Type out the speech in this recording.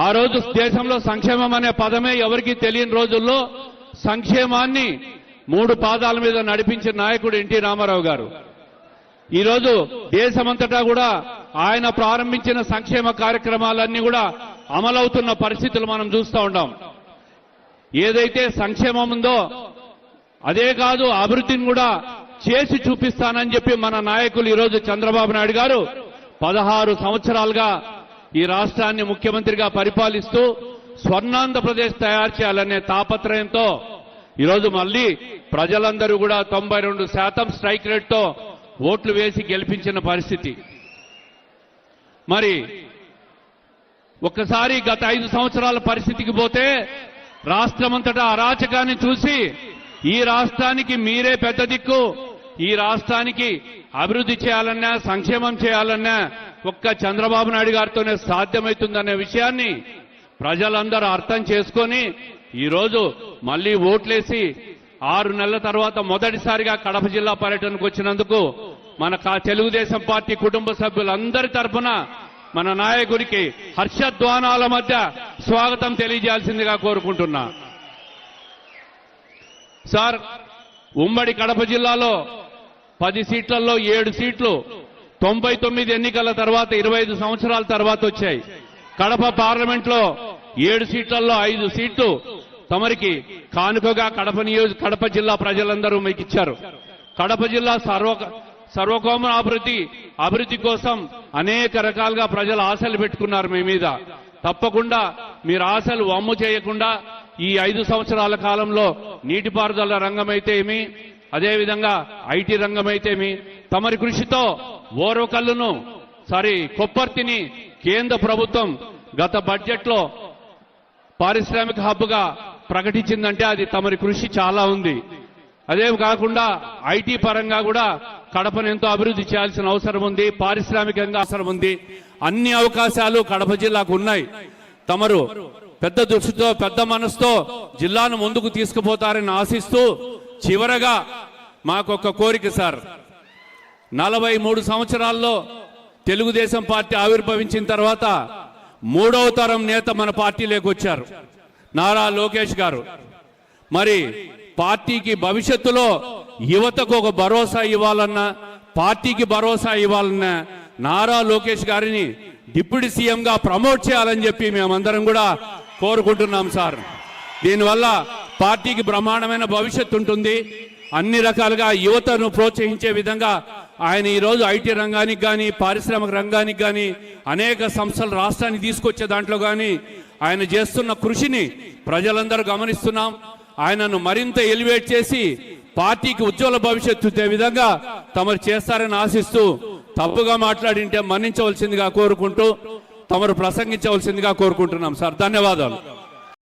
ఆ రోజు దేశంలో సంక్షేమం అనే పదమే ఎవరికీ తెలియని రోజుల్లో సంక్షేమాన్ని 3 పాదాల మీద నడిపించిన నాయకుడు ఎన్టీ రామారావు గారు. ఈరోజు దేశమంతటా కూడా ఆయన ప్రారంభించిన సంక్షేమ కార్యక్రమాలన్నీ కూడా అమలవుతున్న పరిస్థితులు మనం చూస్తూ ఉన్నాం. ఏదైతే సంక్షేమం ఉందో అదే కాదు, అభివృద్ధిని కూడా చేసి చూపిస్తానని చెప్పి మన నాయకులు ఈరోజు చంద్రబాబు నాయుడు గారు 16 సంవత్సరాలుగా ఈ రాష్ట్రాన్ని ముఖ్యమంత్రిగా పరిపాలిస్తూ స్వర్ణాంధ్రప్రదేశ్ తయారు చేయాలనే తాపత్రయంతో ఈరోజు మళ్లీ ప్రజలందరూ కూడా 92% స్ట్రైక్ రేట్తో ఓట్లు వేసి గెలిపించిన పరిస్థితి. మరి ఒక్కసారి గత 5 సంవత్సరాల పరిస్థితికి పోతే రాష్ట్రమంతటా అరాచకాన్ని చూసి ఈ రాష్ట్రానికి మీరే పెద్ద దిక్కు, ఈ రాష్ట్రానికి అభివృద్ధి చేయాలన్నా సంక్షేమం చేయాలన్నా ఒక్క చంద్రబాబు నాయుడు గారితోనే సాధ్యమవుతుందనే విషయాన్ని ప్రజలందరూ అర్థం చేసుకొని ఈరోజు మళ్లీ ఓట్లేసి 6 నెలల తర్వాత మొదటిసారిగా కడప జిల్లా పర్యటనకు వచ్చినందుకు మన తెలుగుదేశం పార్టీ కుటుంబ సభ్యులందరి తరఫున మన నాయకుడికి హర్షధ్వానాల మధ్య స్వాగతం తెలియజేయాల్సిందిగా కోరుకుంటున్నా. సార్, ఉమ్మడి కడప జిల్లాలో 10 సీట్లలో 7 సీట్లు 99 ఎన్నికల తర్వాత 25 సంవత్సరాల తర్వాత వచ్చాయి. కడప పార్లమెంట్లో 7 సీట్లలో 5 సీట్లు తమరికి కానుకగా కడప జిల్లా ప్రజలందరూ మీకు ఇచ్చారు. కడప జిల్లా సర్వకోమ అభివృద్ధి కోసం అనేక రకాలుగా ప్రజలు ఆశలు పెట్టుకున్నారు మీ మీద. తప్పకుండా మీరు ఆశలు వమ్ము చేయకుండా ఈ 5 సంవత్సరాల కాలంలో నీటిపారుదల రంగమైతే ఏమి, అదేవిధంగా ఐటీ రంగమైతేమి తమరి కృషితో కొప్పర్తిని కేంద్ర ప్రభుత్వం గత బడ్జెట్లో పారిశ్రామిక హబ్గా ప్రకటించిందంటే అది తమరి కృషి చాలా ఉంది. అదే కాకుండా ఐటీ పరంగా కూడా కడపను ఎంతో అభివృద్ధి చేయాల్సిన అవసరం ఉంది, పారిశ్రామికంగా అవసరం ఉంది. అన్ని అవకాశాలు కడప జిల్లాకు ఉన్నాయి. తమరు పెద్ద దృష్టితో పెద్ద మనసుతో జిల్లాను ముందుకు తీసుకుపోతారని ఆశిస్తూ చివరగా మాకొక కోరిక సార్. 43 సంవత్సరాల్లో తెలుగుదేశం పార్టీ ఆవిర్భవించిన తర్వాత 3వ తరం నేత మన పార్టీలోకి వచ్చారు, నారా లోకేష్ గారు. మరి పార్టీకి భవిష్యత్తులో యువతకు ఒక భరోసా ఇవ్వాలన్నా, పార్టీకి భరోసా ఇవ్వాలన్నా నారా లోకేష్ గారిని డిప్యూటీ సీఎంగా ప్రమోట్ చేయాలని చెప్పి మేమందరం కూడా కోరుకుంటున్నాం సార్. దీనివల్ల పార్టీకి బ్రహ్మాండమైన భవిష్యత్తు ఉంటుంది. అన్ని రకాలుగా యువతను ప్రోత్సహించే విధంగా ఆయన ఈరోజు ఐటీ రంగానికి కానీ పారిశ్రామిక రంగానికి కానీ అనేక సంస్థలు రాష్ట్రానికి తీసుకొచ్చే దాంట్లో కానీ ఆయన చేస్తున్న కృషిని ప్రజలందరూ గమనిస్తున్నాం. ఆయనను మరింత ఎలివేట్ చేసి పార్టీకి ఉజ్వల భవిష్యత్తు ఇచ్చే విధంగా తమరు చేస్తారని ఆశిస్తూ తప్పుగా మాట్లాడింటే మన్నించవలసిందిగా కోరుకుంటూ తమరు ప్రసంగించవలసిందిగా కోరుకుంటున్నాం సార్. ధన్యవాదాలు.